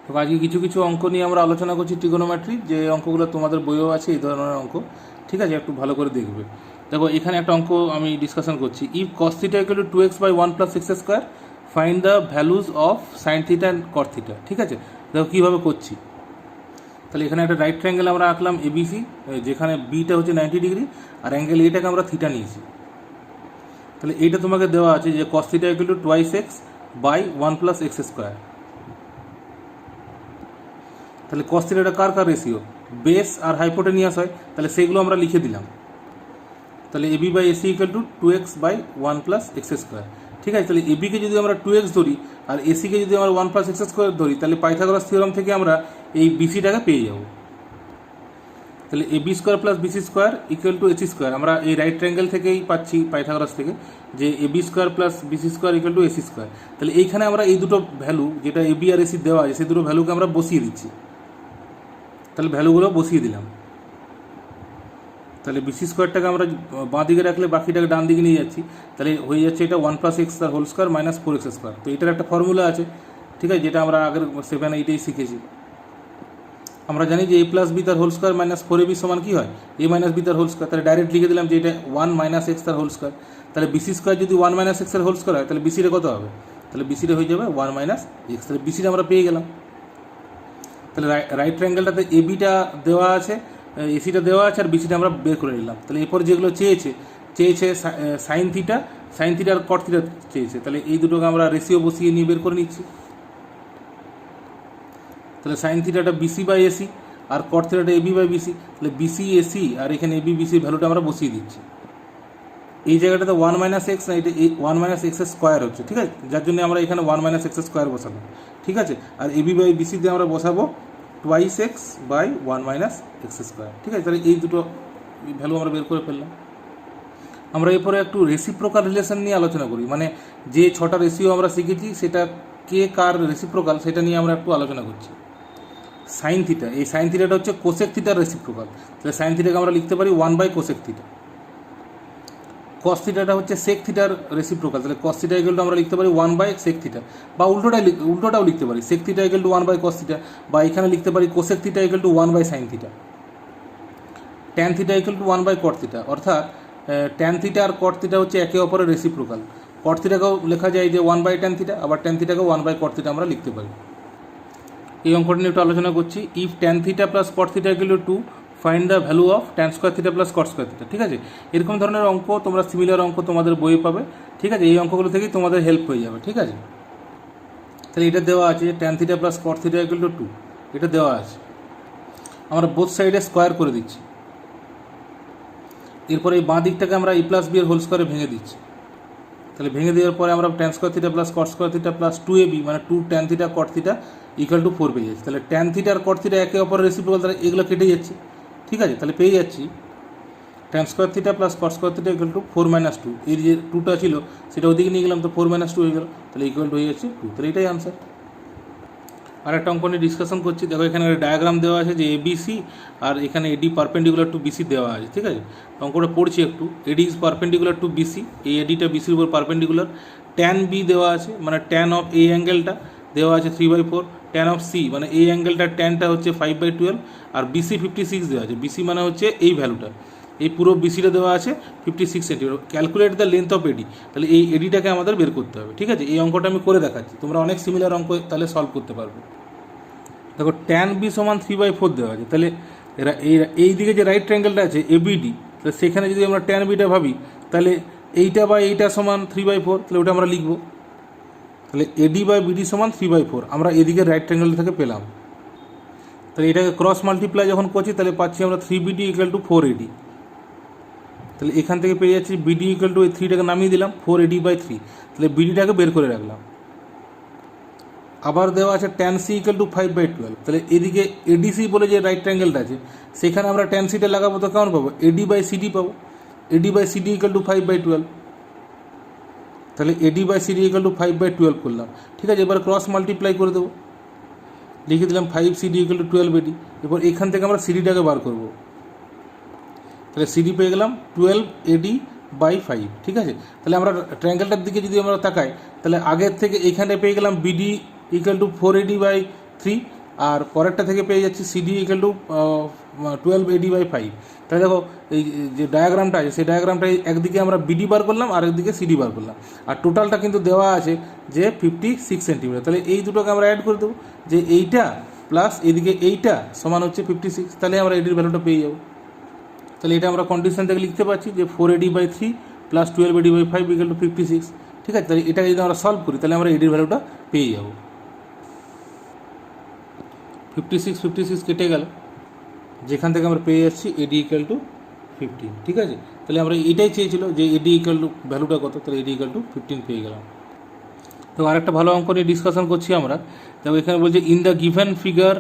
তো আজকে কিছু কিছু অঙ্ক নিয়ে আমরা আলোচনা করছি ট্রিগোনোমেট্রি, যে অঙ্কগুলো তোমাদের বইও আছে এই ধরনের অঙ্ক। ঠিক আছে, একটু ভালো করে দেখবে। দেখো এখানে একটা অঙ্ক আমি ডিসকাশন করছি। If cos theta equal to 2x by 1 plus x square, find the values of sine theta and cot theta. ঠিক আছে, দেখো কীভাবে করছি। তাহলে এখানে একটা রাইট ট্রায়াঙ্গেল আমরা আঁকলাম এবিসি, যেখানে বিটা হচ্ছে 90 ডিগ্রি আর অ্যাঙ্গেল এটাকে আমরা থিটা নিয়েছি। তাহলে এইটা তোমাকে দেওয়া আছে যে cos theta equal to 2x by 1 plus x square. তাহলে কস থিটাটা কার কার রেশিও, বেস আর হাইপোটেনিয়াস হয়, তাহলে সেগুলো আমরা লিখে দিলাম। তাহলে AB by AC equal to 2x by 1 plus x square. ঠিক আছে, তাহলে এবিকে যদি আমরা 2x ধরি আর এসিকে যদি আমরা 1 প্লাস এক্স স্কোয়ার ধরি, তাহলে পাইথাগোরাস থিওরাম থেকে আমরা এই বিসিটাকে পেয়ে যাব। তাহলে AB square plus BC square equal to AC square, আমরা এই রাইট ট্রায়াঙ্গেল থেকেই পাচ্ছি পাইথাগোরাস থেকে, যে AB square plus BC square equal to AC square. তাহলে এইখানে আমরা এই দুটো ভ্যালু, যেটা এবি আর এসি দেওয়া আছে, সেই দুটো ভ্যালুকে আমরা বসিয়ে দিচ্ছি। তাহলে ভ্যালুগুলো বসিয়ে দিলাম। তাহলে বিসি স্কোয়ারটাকে আমরা বাঁ দিকে রাখলে বাকিটাকে ডান দিকে নিয়ে যাচ্ছি। তাহলে হয়ে যাচ্ছে এটা 1 প্লাস এক্স তার whole square minus 4x square. তো এটার একটা ফর্মুলা আছে, ঠিক আছে, যেটা আমরা আগের 7-8 শিখেছি। আমরা জানি যে a প্লাস বি তার হোল স্কোয়ার মাইনাস 4ab সমান কী হয়, a মাইনাস বি তার হোল স্কোয়ার। তাহলে ডাইরেক্ট লিখে দিলাম যে এটা 1 মাইনাস এক্স তার হোল স্কোয়ার। তাহলে বিসি স্কোয়ার যদি 1 মাইনাস এক্সের হোল স্কোয়ার হয়, তাহলে বিসিটা কত হবে, তাহলে বিসিটা হয়ে যাবে 1 মাইনাস এক্স। তাহলে বিসিটা আমরা পেয়ে গেলাম। তাহলে রাইট ট্রায়াঙ্গেলটাতে এবিটা দেওয়া আছে, এসিটা দেওয়া আছে, আর বিসিটা আমরা বের করে নিলাম। তাহলে এরপর যেগুলো চেয়েছে সাইন থিটা আর কট থিটা চেয়েছে। তাহলে এই দুটোকে আমরা রেশিও বসিয়ে নিয়ে বের করে নিচ্ছি। তাহলে সাইন থিটাটা বিসি বাই এসি আর কট থিটাটা এবি বাই বিসি। তাহলে বিসি এসি আর এখানে এবি বিসির ভ্যালুটা আমরা বসিয়ে দিচ্ছি। এই জায়গাটাতে 1 মাইনাস এক্স না, এটা 1 মাইনাস এক্স স্কোয়ার হচ্ছে। ঠিক আছে, যার জন্য আমরা এখানে 1 মাইনাস এক্স স্কোয়ার বসাবো। ঠিক আছে, আর এবি বাই বিসিতে আমরা বসাবো 2x by 1 minus x square. ঠিক আছে, তাহলে এই দুটো ভ্যালু আমরা বের করে ফেললাম। আমরা এরপরে একটু রেসিপ্রোকাল রিলেশন নিয়ে আলোচনা করি, মানে যে 6টা রেশিও আমরা শিখেছি সেটা কে কার রেসিপ্রোকাল সেটা নিয়ে আমরা একটু আলোচনা করছি। সাইন থিটা, এই সাইন থিটাটা হচ্ছে কোসেক থিটার রেসিপ্রোকাল। তাহলে সাইন থিটাকে আমরা লিখতে পারি 1 বাই কোসেক থিটা। কস থিটাটা হচ্ছে সেক থিটার রেসিপ্রোকাল। তাহলে কস থিটা ইকুয়াল টু আমরা লিখতে পারি 1 বাই সেক থিটা, বা উল্টোটাও লিখতে পারি, sec theta equal to 1 by cos theta, বা এখানে লিখতে পারি cosec theta equal to 1 by sine theta. Tan theta equal to 1 by cot theta, অর্থাৎ ট্যান থিটা আর কট থিটা হচ্ছে একে অপরের রেসিপ্রোকাল। কট থিটাকেও লেখা যায় যে 1 বাই ট্যান থিটা, আবার ট্যান থিটাকেও 1 বাই কট থিটা আমরা লিখতে পারি। এই অঙ্কটা নিয়ে একটু আলোচনা করছি। If tan theta plus cot theta equal two 2, find the value of tan square theta plus cot square theta. ঠিক আছে, এরকম ধরনের অঙ্ক তোমরা সিমিলার অঙ্ক তোমাদের বইয়ে পাবে। ঠিক আছে, এই অঙ্কগুলো থেকেই তোমাদের হেল্প হয়ে যাবে। ঠিক আছে, তাহলে এটা দেওয়া আছে tan theta plus cot theta equal two 2, এটা দেওয়া আছে। আমরা বোথ সাইডে স্কোয়ার করে দিচ্ছি। এরপরে এই বাঁ দিকটাকে আমরা এ প্লাস বি এর হোল স্কোয়ারে ভেঙে দিচ্ছি। তাহলে ভেঙে দেওয়ার পরে আমরা tan square theta plus cot square theta plus 2ab মানে 2 tan theta caught theta equal to 4 পেয়ে যাচ্ছি। তাহলে ট্যান থিটা আর কট থিটা একে অপরের রেসিপ্রোকাল, তাহলে এগুলো কেটে যাচ্ছে। ঠিক আছে, তাহলে পেয়ে যাচ্ছি tan square theta plus cot square theta equal to 4 minus 2। এই যে 2টা ছিল সেটা ওদিকে নিয়ে গেলাম, তো 4 মাইনাস 2 হয়ে গেল, তাহলে ইকুয়াল টু হয়ে যাচ্ছে 2। তাহলে এটাই আনসার। আর একটা অঙ্ক নিয়ে ডিসকাশন করছি। দেখো এখানে ডায়াগ্রাম দেওয়া আছে যে এবিসি আর এখানে এডি পারপেন্ডিকুলার টু বিসি দেওয়া আছে। ঠিক আছে, অঙ্কটা পড়ছি একটু। AD is perpendicular to BC, এই এডিটা বিসির উপর পারপেন্ডিকুলার। ট্যান বি দেওয়া আছে, মানে ট্যান অফ এই অ্যাঙ্গেলটা দেওয়া আছে 3/4। ট্যান অফ সি মানে এই অ্যাঙ্গেলটা ট্যানটা হচ্ছে 5/12, আর বিসি 56 দেওয়া আছে। বিসি মানে হচ্ছে এই ভ্যালুটা, এই পুরো বিসিটা দেওয়া আছে 56 centimetre. Calculate the length of AD, তাহলে এই এডিটাকে আমাদের বের করতে হবে। ঠিক আছে, এই অঙ্কটা আমি করে দেখাচ্ছি, তোমরা অনেক সিমিলার অঙ্ক তাহলে সলভ করতে পারবে। দেখো ট্যান বি সমান 3/4 দেওয়া আছে। তাহলে এই দিকে যে রাইট ট্রায়াঙ্গেলটা আছে এবিডি, তাহলে সেখানে যদি আমরা ট্যান বিটা ভাবি, তাহলে এইটা বা এইটা সমান 3/4, তাহলে ওটা আমরা লিখবো। তাহলে এডি বাই বিডি সমান 3/4 আমরা এদিকে রাইট ট্রায়াঙ্গেল থেকে পেলাম। তাহলে এটাকে ক্রস মাল্টিপ্লাই যখন করছি, তাহলে পাচ্ছি আমরা 3BD ইকুয়াল টু 4AD। তাহলে এখান থেকে পেয়ে যাচ্ছি বিডি ইকুয়াল টু এই 3টাকে নামিয়ে দিলাম 4AD/3। তাহলে বিডিটাকে বের করে রাখলাম। আবার দেওয়া আছে ট্যান সি ইকুয়াল টু 5/12। তাহলে এদিকে এডিসি বলে যে রাইট ট্রায়াঙ্গেলটা আছে, সেখানে আমরা ট্যান সিটা লাগাবো, তো কেমন পাবো, AD/CD পাবো। AD/CD equal to 5/12। তাহলে AD/CD ইকুয়াল টু 5/12 করলাম। ঠিক আছে, এবার ক্রস মাল্টিপ্লাই করে দেবো, লিখে দিলাম 5CD ইকুয়াল টু 12AD। এবার এখান থেকে আমরা সিডিটাকে বার করবো। তাহলে সিডি পেয়ে গেলাম 12AD/5। ঠিক আছে, তাহলে আমরা ট্রায়াঙ্গেলটার দিকে যদি আমরা তাকাই, তাহলে আগের থেকে এখানে পেয়ে গেলাম বিডি ইকুয়াল টু 4AD/3, আর পরেরটা থেকে পেয়ে যাচ্ছি সিডি ইকুয়াল টু 12AD/5। তাহলে দেখো এই যে ডায়াগ্রামটা আছে সেই ডায়াগ্রামটা একদিকে আমরা বিডি বার করলাম আর একদিকে সিডি বার করলাম, আর টোটালটা কিন্তু দেওয়া আছে যে 56 সেন্টিমিটার। তাহলে এই দুটোকে আমরা অ্যাড করে দেবো, যে এইটা প্লাস এদিকে এইটা সমান হচ্ছে 56, তাহলে আমরা এডির ভ্যালুটা পেয়ে যাবো। তাহলে এটা আমরা কন্ডিশন থেকে লিখতে পারছি যে 4AD/3 plus 12AD/5 equal to 56। ঠিক আছে, তাহলে এটাকে যদি আমরা সলভ করি তাহলে আমরা এডির ভ্যালুটা পেয়ে যাবো। 56 কেটে গেল, যেখান থেকে আমরা পেয়ে যাচ্ছি এডি ইকুয়াল টু 15। ঠিক আছে, তাহলে আমরা এটাই চেয়েছিল যে এডি ইকুয়াল টু ভ্যালুটা কত, তাহলে এডি ইকুয়াল টু 15 পেয়ে গেলাম। তো আরেকটা ভালো অঙ্ক নিয়ে ডিসকাশন করছি আমরা। তো এখানে বলছে in the given figure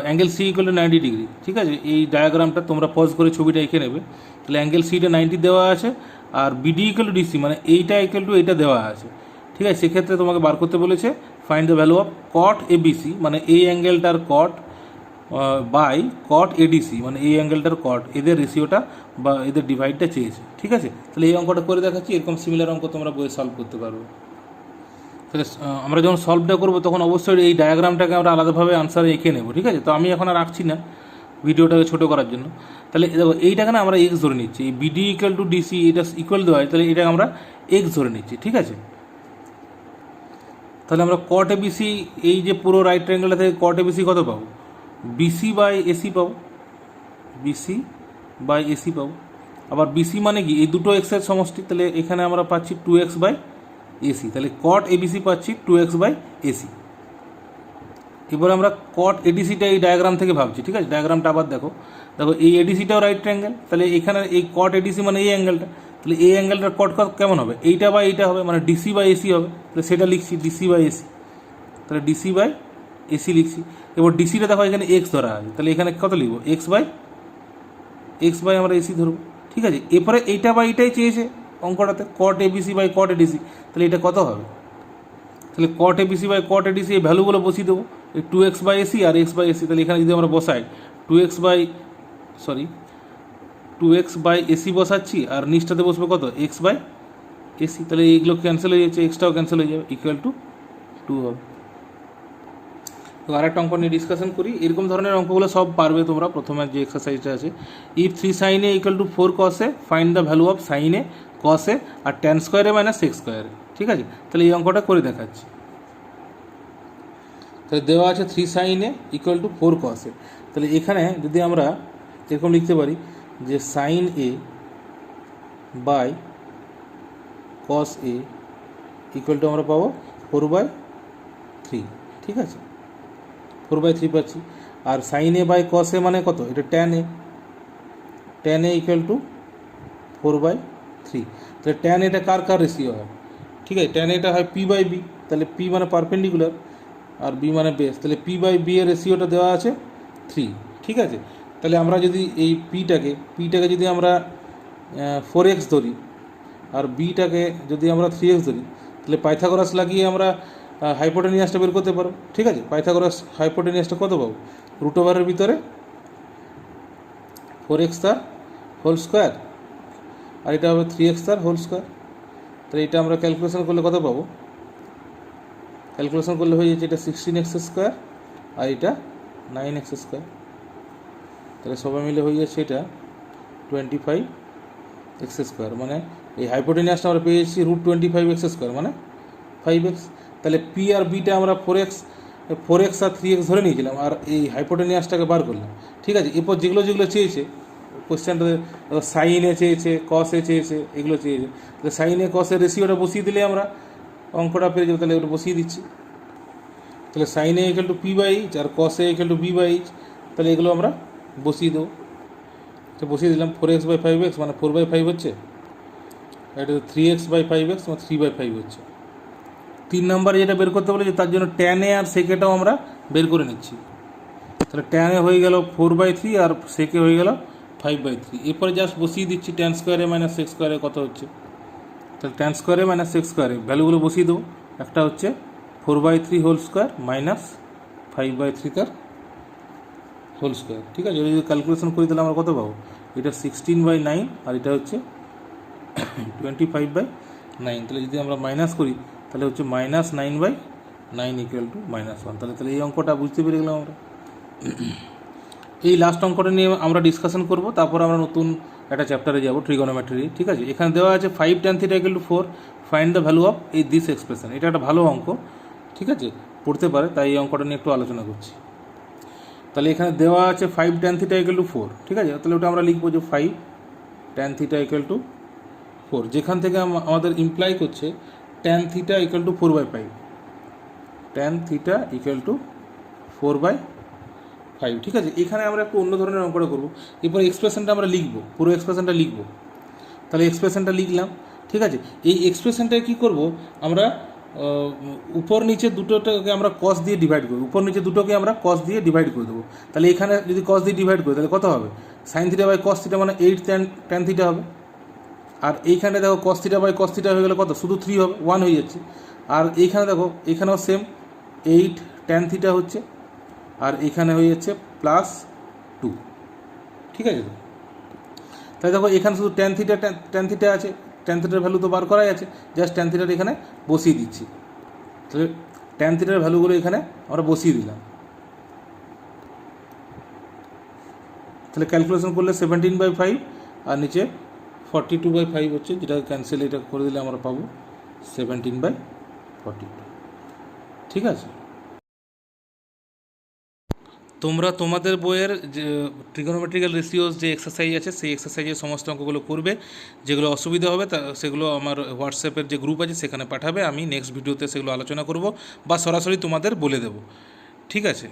angle C equal to 90 degree. ঠিক আছে, এই ডায়াগ্রামটা তোমরা পজ করে ছবিটা এঁকে নেবে। তাহলে অ্যাঙ্গেল সিটা 90 দেওয়া আছে, আর বিডি ইকুয়াল টু ডিসি মানে এইটা ইকুয়াল টু এইটা দেওয়া আছে। ঠিক আছে, সেক্ষেত্রে তোমাকে বার করতে বলেছে find the value of cot ABC, মানে এই অ্যাঙ্গেলটার কট বাই কট এডিসি মানে এই অ্যাঙ্গেলটার কট, এদের রেশিওটা বা এদের ডিভাইডটা চেয়েছে। ঠিক আছে, তাহলে এই অঙ্কটা করে দেখাচ্ছি। এরকম সিমিলার অঙ্ক তোমরা বইয়ে সলভ করতে পারবে। তাহলে আমরা যখন সলভটা করবো তখন অবশ্যই এই ডায়াগ্রামটাকে আমরা আলাদাভাবে আনসারে এঁকে নেবো। ঠিক আছে, তো আমি এখন আর রাখছি না ভিডিওটাকে ছোটো করার জন্য। তাহলে দেখো এইটাকে না আমরা এক্স ধরে নিচ্ছি, এই বিডি ইকুয়াল টু ডিসি এটা ইকুয়াল দেওয়া হয়, তাহলে এটাকে আমরা এক্স ধরে নিচ্ছি। ঠিক আছে, তাহলে আমরা কট এবিসি এই যে পুরো রাইট ট্রায়াঙ্গেলটা থেকে কট এবিসি কত পাবো, বিসি বাই এসি পাবো, বিসি বাই এসি পাবো। আবার বিসি মানে কি এই দুটো এক্সের সমষ্টি, তাহলে এখানে আমরা পাচ্ছি 2x বাই এসি, তাহলে কট এবিসি পাচ্ছি 2x বাই এসি। এবার আমরা কট এডিসিটা এই ডায়াগ্রাম থেকে ভাবছি। ঠিক আছে, ডায়াগ্রামটা আবার দেখো, দেখো এই এডিসিটাও রাইট ট্রায়াঙ্গেল, তাহলে এখানে এই কট এডিসি মানে এই অ্যাঙ্গেলটা, তাহলে এই অ্যাঙ্গেলটার কট কেমন হবে, এইটা বাই এইটা হবে, মানে ডিসি বাই এসি হবে। তাহলে সেটা লিখছি ডিসি বাই এসি, তাহলে ডিসি বাই এসি লিখছি। এবার ডিসিটা দেখো এখানে এক্স ধরা আছে, তাহলে এখানে কত লিখবো, এক্স বাই আমরা এসি ধরবো। ঠিক আছে, এরপরে এইটা বাই এইটাই চেয়েছে অঙ্কটাতে, cot ABC by cot ADC, তাহলে এটা কত হবে, তাহলে cot ABC by cot ADC এই ভ্যালুগুলো বসিয়ে দেবো, এই 2x বাই এসি আর এক্স বাই এসি। তাহলে এখানে যদি আমরা বসাই 2x বাই এসি বসাচ্ছি, আর নিচটাতে বসবে কত, এক্স বাই এসি। তাহলে এইগুলো ক্যান্সেল হয়ে যাচ্ছে, এক্সটাও ক্যান্সেল হয়ে যাবে, ইকুয়াল টু 2 হবে। তো আরেকটা অঙ্ক নিয়ে ডিসকাশন করি। এরকম ধরনের অঙ্কগুলো সব পারবে তোমরা। প্রথমে যে এক্সারসাইজটা আছে, if 3 sin a equal to 4 cos a find the value of sine A cos A আর tan square A minus sec square A. ঠিক আছে, তাহলে এই অঙ্কটা করে দেখাচ্ছি। তাহলে দেওয়া আছে 3 sin a equal to 4 cos a। তাহলে এখানে যদি আমরা এরকম লিখতে পারি যে sine A by cos A equal to আমরা পাবো 4/3। ঠিক আছে, 4/3 পাচ্ছি। আর সাইন এ বাই কস এ মানে কত, এটা tan এ ইকুয়াল টু 4/3। তাহলে tan এটা কার রেশিও হয়, ঠিক আছে, tan এটা হয় পি বাই বি, তাহলে পি মানে পারপেন্ডিকুলার আর বি মানে বেস, তাহলে পি বাই বি এর রেশিওটা দেওয়া আছে 3। ঠিক আছে, তাহলে আমরা যদি এই পিটাকে যদি আমরা 4x ধরি আর বিটাকে যদি আমরা 3x ধরি, তাহলে পাইথাগোরাস লাগিয়ে আমরা হাইপোটেনিয়াসটা বের করতে পারো। ঠিক আছে, পাইথাগোরাস হাইপোটেনিয়াসটা কত পাবো, রুট ওভারের ভিতরে 4x তার হোল স্কোয়ার আর এটা হবে 3x তার হোল স্কোয়ার। তাহলে এটা আমরা ক্যালকুলেশন করলে কত পাবো, ক্যালকুলেশন করলে হয়ে যাচ্ছে এটা 16x স্কোয়ার আর এটা 9x স্কোয়ার। তাহলে সবাই মিলে হয়ে যাচ্ছে এটা 25x স্কোয়ার, মানে এই হাইপোটেনিয়াসটা আমরা পেয়েছি রুট 25x স্কোয়ার মানে 5x। তাহলে পি আর বিটা আমরা 4x আর 3x ধরে নিয়েছিলাম, আর এই হাইপোটেনিয়াসটাকে বার করলাম। ঠিক আছে, এরপর যেগুলো চেয়েছে কোয়েশ্চেনটাতে, সাইন এ চেয়েছে, কস এ চেয়েছে, এগুলো চেয়েছে, তাহলে সাইন এ কস এর রেশিওটা বসিয়ে দিলে আমরা অঙ্কটা পেয়ে যাবো। তাহলে ওটা বসিয়ে দিচ্ছি, তাহলে sine A equal to P by H আর cos A equal to B by H, তাহলে এগুলো আমরা বসিয়ে দেবো। তো বসিয়ে দিলাম 4x বাই 5x মানে 4/5 হচ্ছে, এটা 3x বাই 5x মানে 3/5 হচ্ছে। 3 নম্বরে যেটা বের করতে বলেছে তার জন্য tan এ আর সেকেটাও আমরা বের করে নিচ্ছি। তাহলে tan এ হয়ে গেল 4/3 আর সেকে হয়ে গেল 5/3। এরপরে জাস্ট বসিয়ে দিচ্ছি tan স্কোয়ারে মাইনাস সেক্স স্কোয়ারে কত হচ্ছে, তাহলে tan স্কোয়ারে মাইনাস সেক্স স্কোয়ারে ভ্যালুগুলো বসিয়ে দেবো। একটা হচ্ছে 4/3 হোল স্কোয়ার মাইনাস 5/3 তার হোল স্কোয়ার। ঠিক আছে, যদি ক্যালকুলেশন করি তাহলে আমরা কত পাবো, এটা 16/9 আর এটা হচ্ছে 25/9। তাহলে যদি আমরা মাইনাস করি তাহলে হচ্ছে -9/9 9 ইকুয়াল টু -1। তাহলে এই অঙ্কটা বুঝতে পেরে গেলাম আমরা। এই লাস্ট অঙ্কটা নিয়ে আমরা ডিসকাশন করব, তারপর আমরা নতুন একটা চ্যাপ্টারে যাব, ট্রিগোনোমেট্রি। ঠিক আছে, এখানে দেওয়া আছে 5 tan θ equal to 4, find the value of this expression. এটা একটা ভালো অঙ্ক, ঠিক আছে, পড়তে পারে, তাই এই অঙ্কটা নিয়ে একটু আলোচনা করছি। তাহলে এখানে দেওয়া আছে 5 tan θ ইকুয়াল টু 4, ঠিক আছে, তাহলে ওটা আমরা লিখবো যে 5 tan θ ইকুয়াল টু 4, যেখান থেকে আমাদের ইমপ্লাই করছে tan θ equal to 4/5, tan θ equal to 4/5। ঠিক আছে, এখানে আমরা একটু অন্য ধরনের অঙ্কটা করবো। এরপর এক্সপ্রেশনটা আমরা লিখবো, পুরো এক্সপ্রেশনটা লিখবো। তাহলে এক্সপ্রেশনটা লিখলাম, ঠিক আছে। এই এক্সপ্রেশনটায় কী করবো আমরা, উপর নিচে দুটোটাকে আমরা কস দিয়ে ডিভাইড করবো, উপর নিচে দুটোকে আমরা কস দিয়ে ডিভাইড করে দেবো। তাহলে এখানে যদি কস দিয়ে ডিভাইড করি তাহলে কত হবে, sin θ বাই cos θ মানে 8 tan θ হবে। আর এইখানে দেখো cos θ বাই cos θ হয়ে গেলে কত, শুধু 3 হবে, 1 হয়ে যাচ্ছে। আর এইখানে দেখো এখানেও সেম 8 tan θ হচ্ছে, আর এখানে হয়ে যাচ্ছে +2, ঠিক আছে। তাই দেখো এখানে শুধু tan θ আছে, tan θ ভ্যালু তো বার করাই আছে, জাস্ট tan θ এখানে বসিয়ে দিচ্ছি। তাহলে tan θ ভ্যালুগুলো এখানে আমরা বসিয়ে দিলাম। তাহলে ক্যালকুলেশন করলে 17/5 আর নিচে 42/5 হচ্ছে, যেটা ক্যান্সেল এটা করে দিলে আমরা পাবো 17/42, ঠিক আছে। তোমরা তোমাদের বইয়ের যে ট্রিগোনোমেট্রিক্যাল রেশিওস যে এক্সারসাইজ আছে সেই এক্সারসাইজের সমস্ত অঙ্কগুলো করবে। যেগুলো অসুবিধা হবে সেগুলো আমার হোয়াটসঅ্যাপের যে গ্রুপ আছে সেখানে পাঠাবে, আমি নেক্সট ভিডিওতে সেগুলো আলোচনা করব বা সরাসরি তোমাদের বলে দেব, ঠিক আছে।